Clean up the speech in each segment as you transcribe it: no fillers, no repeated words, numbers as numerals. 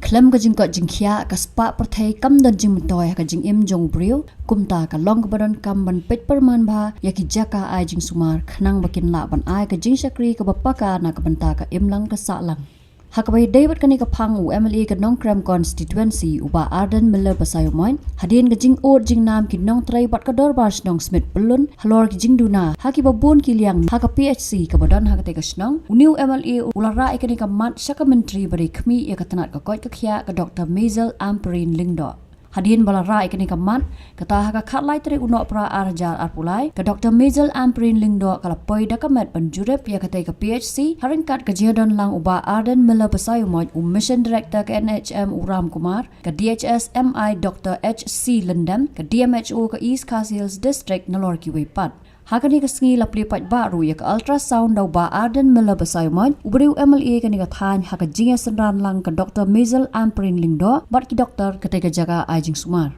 เคลมก็จึงเกิดจึงเขียกับสปะประเทศกำดันจึงมันต่อยกับจึงเอ็มจงบริวกุมตากับลองกับบดอนกำบันเป็ดประมาณบายากิจักาไอจึงสุมาร์ขนังบักินละบันไอกับจึงชักรีกับปะกานากับบันตากับเอ็มลังกับสะลังหากไปเดวิดกันนี่กับพังอูเอมเอกับน้องแครมคอนสติทเวนซีอุบาอาร์เดนมิลเลอร์ภาษาอยู่มั้ยฮัดเดียนกับจึงโอดจึงนามกินน้องไตรบัดกับดอร์บาร์ชน้องสมิธปลุนฮัลโหลกับจึงดูนาฮักกิบบุนกิเลียงฮักกับพีเอชซีกับบดอนฮักกับเตกชน้องอุนิวเอมเออุลาระกันนี่กับมัดชักกับมินทรีบริขมีเอกตนาดกับก้อยกับเขียกับดรเมเซลอัมปรีนลิงดอHadian balarai ikani kamat kata haka khatlai tri unok pra arjar arpulai ka Dr. Mezel Ampareen lingdo kala poi dakamet penjurep ya kata ka PHC haringkat ka jihadon lang uba Ardent Miller pasayumoj mission director ka NHM Uram Kumar ka DHS MI Dr. HC Lendam ka DMHO ka East Khas Hills District Nalor Kiway Pat Hakani ka sngi lapli pat baru ya ka ultrasound daw ba Ardent Miller pasayumoj ubriu MLA kani ka than haka jinga sanran lang ka Dr. Mezel Ampareen lingdo bat ki doktor ka tega jaga ajing sumar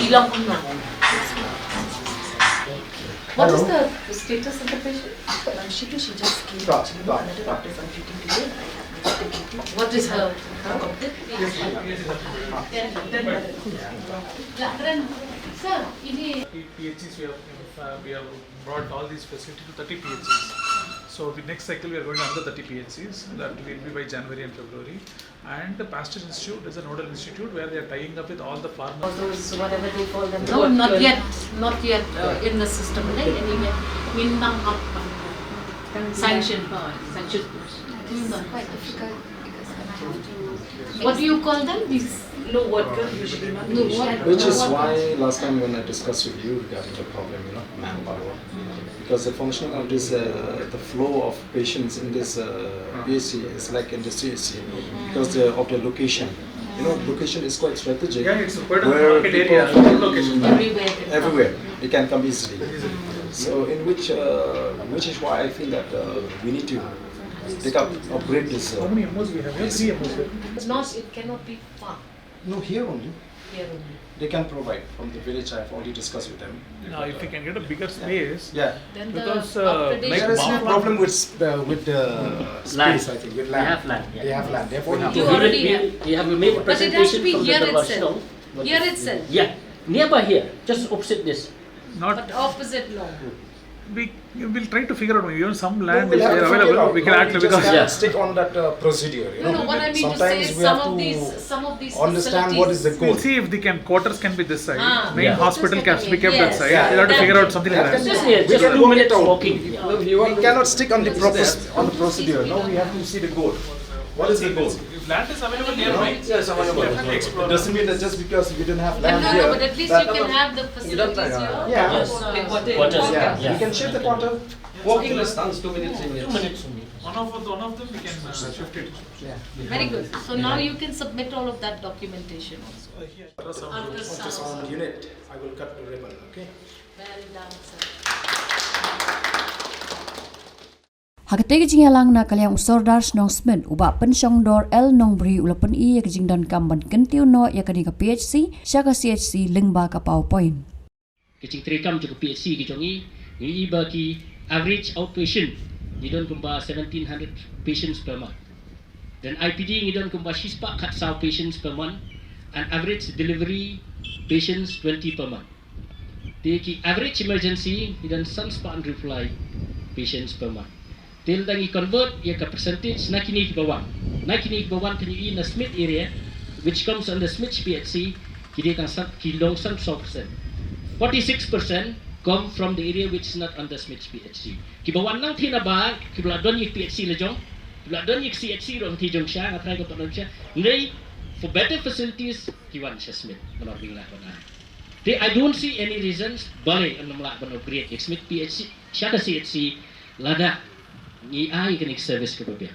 Hilang pun. What is the status of the patient? She just came another doctor from treating today. What is her complaint? Sir, PHCs we have brought all these facilities to 30 PHCs. So the next cycle we are going to another 30 PHCs. That will be by January and February. And the Pasteur Institute is a nodal institute where they are tying up with all the pharma. Those whatever they call them. No, not yet in the system. Anyway, sanction. Quite difficult because when I have to. What do you call them? These low worker usually not. Which is why last time when I discussed with you regarding the problem, manpower, because the functioning of this, the flow of patients in this PHC is like in the CHC because of the location. Location is quite strategic. Yeah, it's quite a where market people area. from Location. everywhere, they can come easily. So in which is why I feel that we need to upgrade this. How many MOs we have? We have 3 MOs. It cannot be far. No, here only. Here only. They can provide from the village. I have already discussed with them. Now, if we can get a bigger space, Yeah. Then because the There is no problem with the space. I think with land. They have land. They have land. Therefore, You already have. We have made a But it has to presentation be from here the Dawa itself. Shillong. Here itself. Yeah, nearby here, just opposite this. not But opposite no. we will try to figure out. Even some land we'll is have to there figure available. out. We can No, add we because just Yeah. can't stick on that procedure. No, what I mean to say Sometimes is we have to some of these understand what is the we'll goal. see if the quarters can be this side. Main Yeah. hospital can be kept that Yes. side. Yeah. We'll have to figure out something like That that. can Just here, We just can 2 work it minutes out. walking. We cannot stick on the procedure. No, we have to see the goal. What is the goal? If land is available nearby, Yes, definitely explore. It doesn't mean that just because we don't have land No, here. but at least you can have the facilities here. Yeah. Yes. Quarters. Yeah, we can shift the quarter. Walking distance, 2 minutes in 2 minutes only. One of them we can shift it. Very good. So now you can submit all of that documentation also. Ultrasound. Ultrasound unit. I will cut the ribbon. Okay. Well done, sir. Hakategi jing lang na kalyang usordar snong smith uba pensyong dor el nong bri ulapan I ya jing dan kamban kentiu no ya kani ka PHC siya ka CHC lingba ka PowerPoint. Kecing terekam cukup PHC kicongi, ini bagi average outpatient, ni don kumba 1700 patients per month. Dan IPD ni don kumba shispa kat saw patients per month, and average delivery patients 20 per month. The average emergency ni don sunspa and reply patients per month. Till dan I convert ya ke percentage nakini ke bawah. Nakini ke bawah kini na Smith area, which comes under Smith PHC, kini kan kilong 100%. 46% come from the area which is not under Smith PHC. Kibawan lang tinaba, kibla don yik PHC le jong, kibla don yik CHC ron ti jong siya, ngatry ko panon siya. Ngay, for better facilities, kiwan siya Smith, manobing lakon na. I don't see any reasons, bali ang namlakon upgrade yik Smith PHC, siya ka CHC, lada, ni ay kanig service ka babya.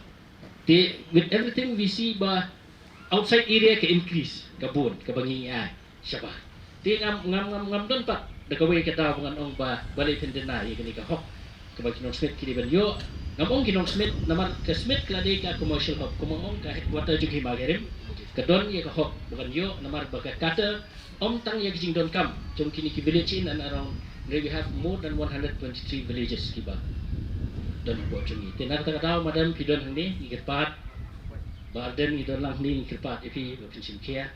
With everything we see ba, outside area ka increase, kabun, kabangi ay, siya ba. Ngam don pa, dagaway kataw mga ong ba balay tindena ya kini ka hok kabag kinong Smith kini ban yo ngamong kinong Smith naman ka Smith klade ka commercial hub kumong ka headquarter jug himagerim kadon ya ka hok bukan yo namar baga kata tang ya jing don kam jong kini ki village in and around we have more than 123 villages kiba don opportunity tenar ta daw madam pidon hangni ikirpat Ardent idon lang ni ikirpat ipi location kia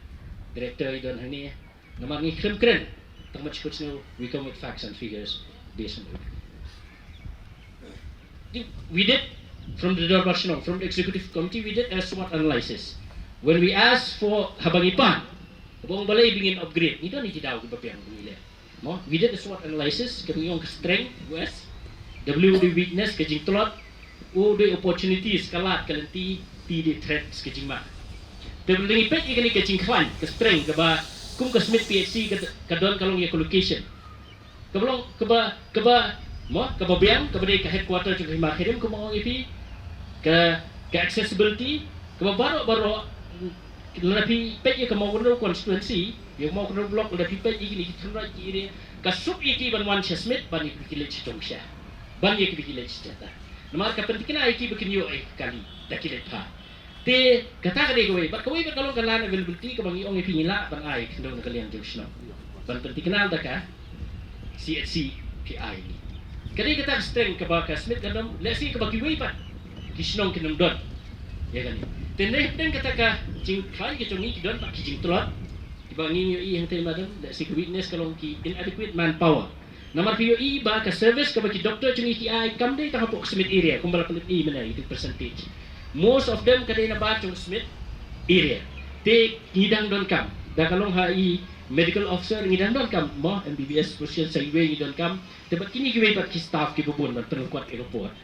director idon hangni namang ikrim kren tang much coach no we come with facts and figures based on it. We did from the from the executive committee we did a SWOT analysis when we asked for habangipan Bong balay bingin upgrade. Ito ni daw ko papiang nila. Mo, we did a SWOT analysis kami yung strength west, W the weakness kajing tulot, O the opportunities kalat kalanti T the threats kajing ma. Pero dengan ipet ikani kajing kwan ke strength kaba kum ka Smith PhD kadon kalong ya location. Kaba mo kaba biang kaba dai ka headquarter jung hima khirim ko mo ipi ka accessibility kaba baro Lepi pet ye kemau kena constituency, ye mau kena blok lepi pet ye ni kita nak kiri kasuk iki ban wan Smith ban iki village tongsha, ban ye village jata. Nama kepentingan iki bikin yo kali dah kira pa. Te kata kali kau, kau kalau kalan availability kau bangi orang ini lah ban ai kena kalian jauh ban pentingkan dah kah CHC PI ni. Kali kita strength kebaka Smith kadang lesi kebaki wei pat kisnong kinam don, ya kan? Teneh dan katakan jing kali ke jongi kidon tak jing telot dibangi yo yang tema dan si weakness kalau ki inadequate manpower nomor pio ba ka service ka bagi doktor jongi ki ai kam dai ta hapok Smith area kumbala pelit mana itu percentage most of them kadai na ba jong Smith area te ngidang don kam da kalong hai medical officer ngidang don kam mo MBBS social survey ngidang kam tebat kini ki bat ki staff ki bubun ban penguat airport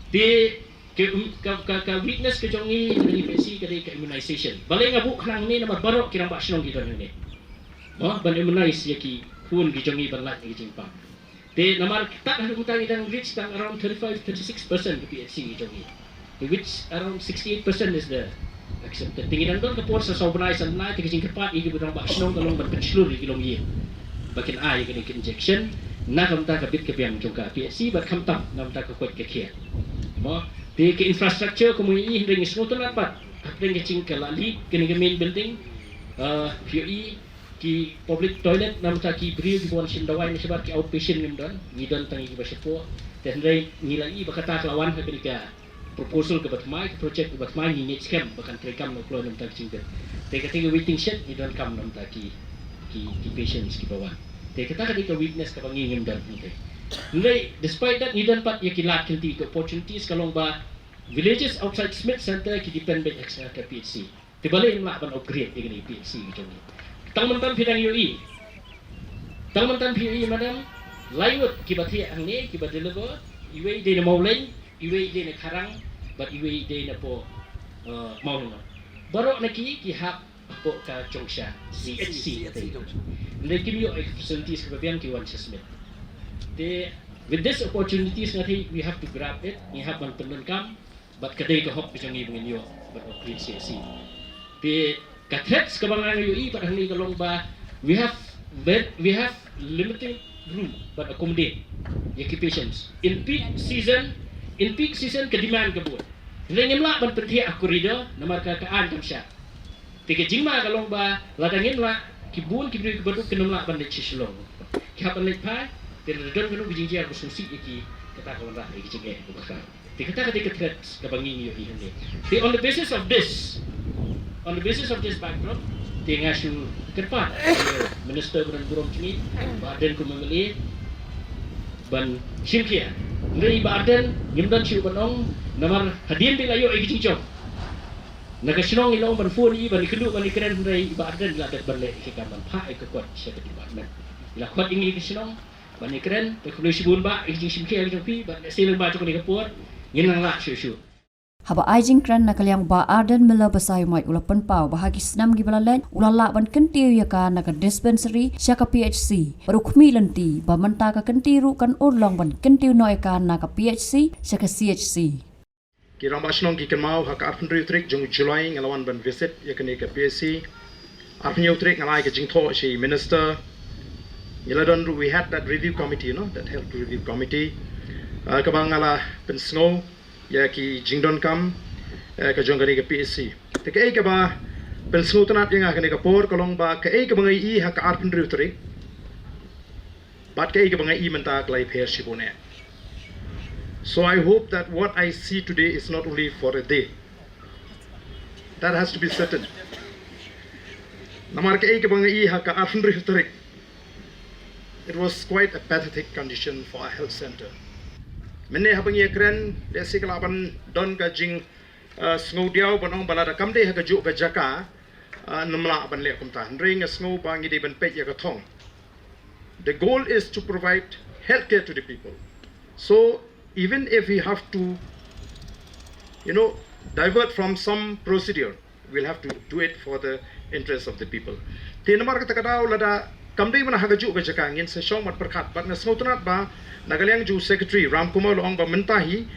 te ke weakness ke jongi dari PhD ke immunization balai ngabu khang ni nama barok kirang bak snong gitu ni oh ban immunize yaki kun ki jongi ban lat ni jingpa te namar tak ada utang idang reach tang around 35-36% ke PhD jongi which around 68% is the accepted tinggi dan don ke por sa organize and na ke jing kepat igi budang bak snong kalong ban penslur ki long ye bakin ai ke injection na kam ta ka bit ke piang jongka PhD bat kam tam nam ta ka kwat ke kia mo di ke infrastructure komuniti ring semua tu dapat ring kecing ke lali kini ke main building POE ki public toilet nam ta ki bri di buan sindawai ni sebab ki outpatient ni don ni don tangi ki basepo dan ring ni lagi berkata lawan ke ketika proposal ke batmai project ke batmai ni scam bahkan terekam no keluar nam ta kecing bet te ketika waiting shed ni don kam nam ta ki patients ki bawah te kata ketika weakness ke bangi ngim don ni Nilai, despite that, nidan pat ya kilat kinti ke opportunities kalong ba villages outside Smith Center ki dependable extra ke PhD. Tibalik nak ban upgrade dengan PhD gitu ni. Tang mentan pidang UI. Tang mentan PhD madam, laiwat ki bathi ang ni ki bat deliver, iwe de na mauleng, iwe de na karang, but iwe de na po mauleng. Barok na ki hak po ka chongsha CHC ate. Nilai kimi yo facilities ke babiang ki wan Smith. With this opportunities nanti we have to grab it. We have one penenkam, but kadai ke hok bijang ibang inyo, but upgrade CSC. The threats kabangan UI pada hari kalong ba we have limited room but accommodate occupations. In peak season ke demand ke buat. Lengem lah ban penthi corridor namar kaan kam sya. Tiga jingma kalong ba ladangin lah kibun kibri ke Banduk kenum lah ban de Shillong. Kihapan Leit pai Pero don kanu bijingjia ko susi iki kata ko ra iki cenge ko baka. Ti kata threats kabangi yo ihne. On the basis of this backdrop, ti ngasu kerpa minister buran burom cimi Ardent ko memilih ban simkia. Ngai Ardent ngimdan siu banong namar hadin bi layo iki cingchong. Nagasinong ilong ban phone ban ikelu ban ikren ngai Ardent la dat berle iki kaman pa ik kuat siya department. Ila kuat ingi kisinong Bani keren, teknologi bun ba, ijing simke ijing pi, ba silang ba cakap ni kapur, nginang lah syusyu. Haba ijing keren nak kaliang ba Ardent mela basai mai ulapan pau bahagi senam gibala len ulala ban kentiu ya ka nak dispensary syaka PHC rukmi lenti ba menta ka kentiru kan urlong ban kentiu no ka nak PHC syaka CHC. Kirang basnong ki kemau hak arpendri trik jung July ngalawan ban visit ya kene ka PHC arpenyu trik ngalai ka jingtho si minister. Yeladon we had that review committee, that health review committee. Kabangala pensngo ya ki jingdon kam ka jongani ka PSC. Te ka ba pensngo tanat yang akan ka por kolong ba ka ka bangai hak arpendri utri. But kay ka bangai menta klay pair shibone. So I hope that what I see today is not only for a day. That has to be certain. Namar kay ka bangai ha ka afnri historic. It was quite a pathetic condition for a health center. Mene habang ye kren desi kalaban don ka jing snodiao banong balada kamde ha ka ju ka jaka namla ban le kumta ring a snow bangi de ban pet ya ka thong. The goal is to provide healthcare to the people. So even if we have to, divert from some procedure, we'll have to do it for the interest of the people. Tinamar kata kadao lada kamdei mana hagaju ka jaka ngin se shong mat perkat bat na snowtunat ba nagalyang ju secretary Ram Kumar loong ba mentahi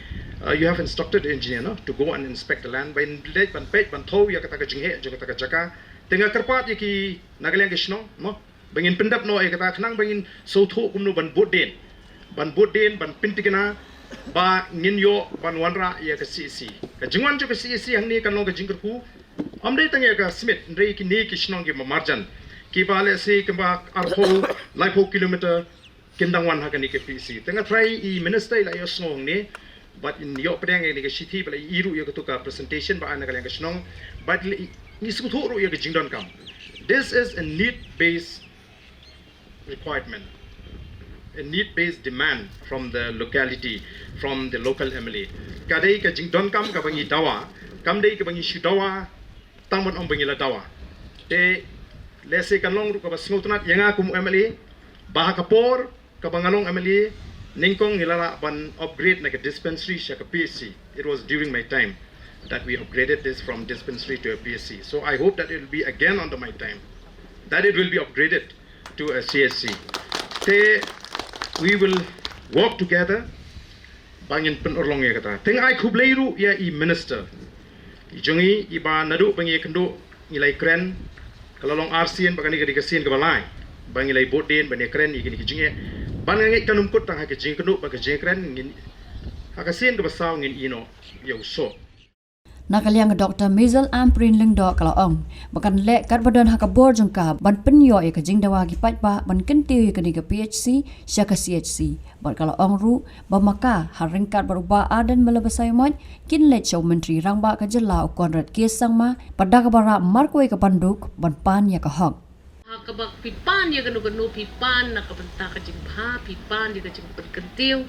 you have instructed the engineer to go and inspect the land by late ban pet ban thau ya kata ka jinghe jo kata ka jaka tenga kerpat ya ki nagalyang kisno mo bangin pendap no e kata khnang bangin so tho kumno ban boden ban pintigena ba ngin yo ban wanra ya ka CC ka jingwan jo ka CC hang ni kan long ka jingkerku amdei tang ya ka smith rei ki ni kisno ki marjan ki bale se ke ba arho laipo kilometer kindangwan ha ka ni ke PC tenga try I minister la yo snong ni but in yo pedang ni ke city bala iru ya ka to ka presentation ba ana ka lang ka snong but ni su tho ro ya ka jingdon kam. This is a need based requirement, a need-based demand from the locality, from the local MLA. Kadai ka jingdon kam ka bangi Dawa, kamdei ka bangi Dawa, tangman ong bangi la Dawa. Te lese kanlong ru ka basngutunat yanga kum MLA, baha kapor ka bangalong MLA, ningkong nilala ban upgrade na ka dispensary siya ka PSC. It was during my time that we upgraded this from dispensary to a PSC. So I hope that it will be again under my time, that it will be upgraded to a CSC. We will work together. Bangin penolong ya kata. Teng ai kubleiru ya I minister. Jongi iba nadu bangi kendo nilai kren. Kalau long RCN bagani ka dikasin ka balai. Bangi lai boden bangi kren igini kijinge. Bangi kanum kut tang ha kijing kendo ba kijing kren ngin. Hakasin ka basaw ngin ino ya uso. Nakaliang Dr. Mizel Ampareen lengdo kalaong bakan lek kat badan hakabor jengka ban penyo ya kajing dawa gipat ba ban kentiu ya kaniga PHC syaka CHC bat kalaong ru bamaka haringkat berubah Ardent melebasai moj kin let show menteri rangba ka jela konrad kesang ma pada kabara markoi ka Banduk ban pan ya ka hok Kabak pipan ya kanu pipan nak benta ka jing bha pipan ya ka jing penkentiu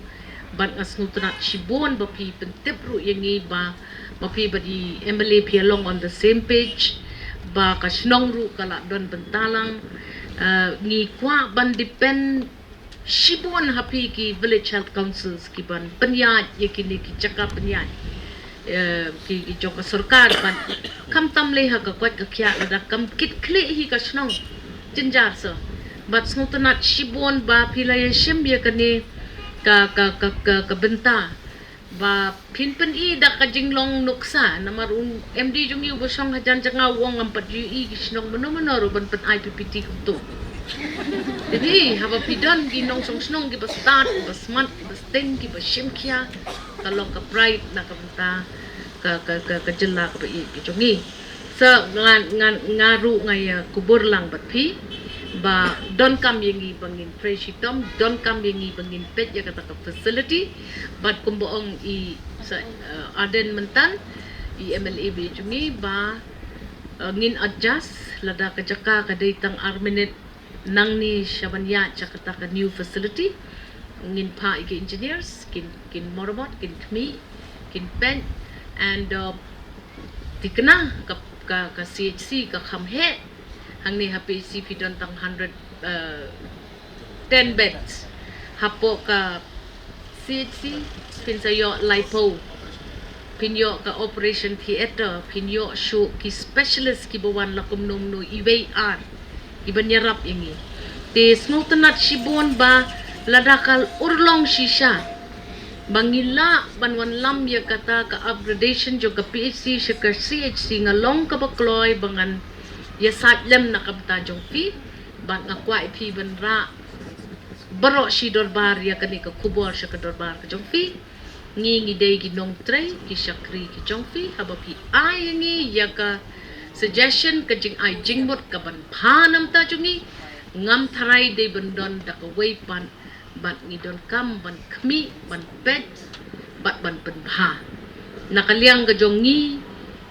ban asnutna shibon ba pi pentep ru yangi ba mapi badi MLA pialong on the same page ba kasnong ru kala don bentalang ngi kwa ban depend shibon hapi ki village health councils ki ban penyat ye kini ki cakap penyat ki jok sarkar ban kam tamle ha ka kwat ka kya da kam kit kle hi kasnong jinjar so but snutna shibon ba pilaya shim ye kani ka benta ba pinpen I da ka jinglong nuksa na marun MD jung yu bosong hajan janga wong ampat yu I kisnong mano ban pen IPPT kuto. Jadi haba pidon ginong song snong ki start bas mat bas teng ki bas shimkia kalau ka pride na ka benta ka jela ka I ki jongi. Sa ngaru ngaya kubur lang bat pi ba don kam yengi bangin fresh tom don kam yengi bangin pet ya kata facility but kumboong I sa Ardent mentan I MLA be jungi ba ngin adjust lada ka jaka ka datang arminate nang ni shabanya chakata ka new facility ngin pa ike engineers kin morobot kin kmi kin pen and tikna ka CHC ka khamhe hang ni happy CP don tang 10 beds hapo ka CHC pinsayo lipo pinyo ka operation theater pinyo show ki specialist ki bawan lakum nom no IWR ibanyarap ingi te snotanat shibon ba ladakal urlong shisha bangila banwan lam ya kata ka upgradation jo ka PHC ka CHC ngalong ka bakloy bangan ya satlem na kabta jong pi ban ngakwa pi banra baro shi dorbar ya kani ka kubor sha ka dorbar ka jong pi ngi dei gi nong tre ki shakri ki jong pi haba pi ai ngi ya ka suggestion ka jing ai jingbot ka ban phanam ta jungi ngam tharai de bandon da ka wei pan ban ni don kam ban khmi ban pet bat ban pen bha nakaliang ga jongi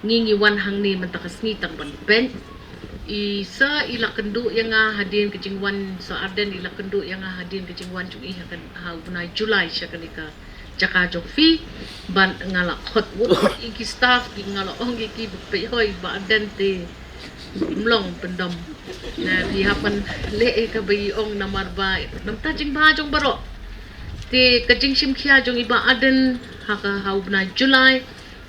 ngi wan hang ni man takasni tang ban pen I sa ila kendu yang hadin ke jingwan sa Ardent ila kendu yang hadin ke jingwan chung I hakan ha bunai Julai syakanika jaka jofi ban ngala hot wo iki staff ki ngala ong ki pe hoi ba Ardent te mlong pendom na di hapan le ka bai ong namar ba nam ta jing ba jong baro te ka jing sim khia jong iba Ardent ha ka ha bunai Julai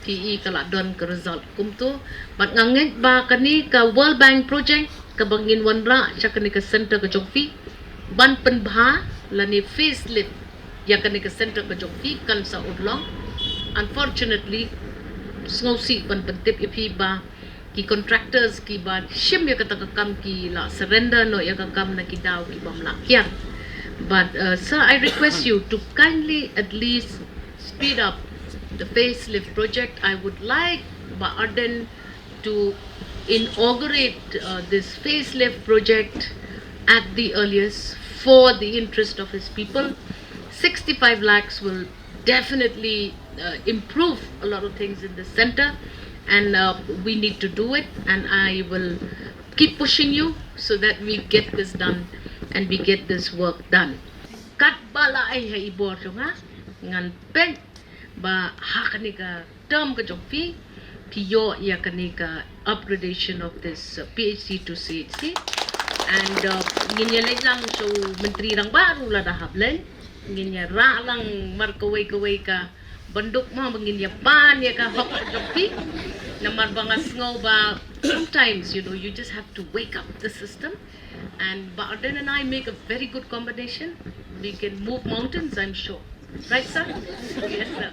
ti kala don ke result kumto bat nganget ba kani ka World Bank project ka bangin wanra syakani ka center ka jongfi ban penbha lani facelift ya kani ka center ka jongfi kan sa udlong unfortunately sngosi ban pentip ipi ba ki contractors ki ba shim ya kata ka kam ki la surrender no ya ka kam na ki daw ki bam la kya but sir I request you to kindly at least speed up the facelift project. I would like Ardent to inaugurate this facelift project at the earliest for the interest of his people. 65 lakhs will definitely improve a lot of things in the center, and we need to do it, and I will keep pushing you so that we get this done and we get this work done. Kat bala ay ha ibor nga ngan pen ba hakanika term ka jokfi piyo ya kanika upgradation of this PhD to CHC and nginya lang so menteri rang baru la dahablen nginya ra lang markaway ka banduk mo nginya pan ya ka hok jokfi namar bangas ngo ba sometimes you just have to wake up the system and Ardent and I make a very good combination. We can move mountains, I'm sure. Right, sir? Yes, sir.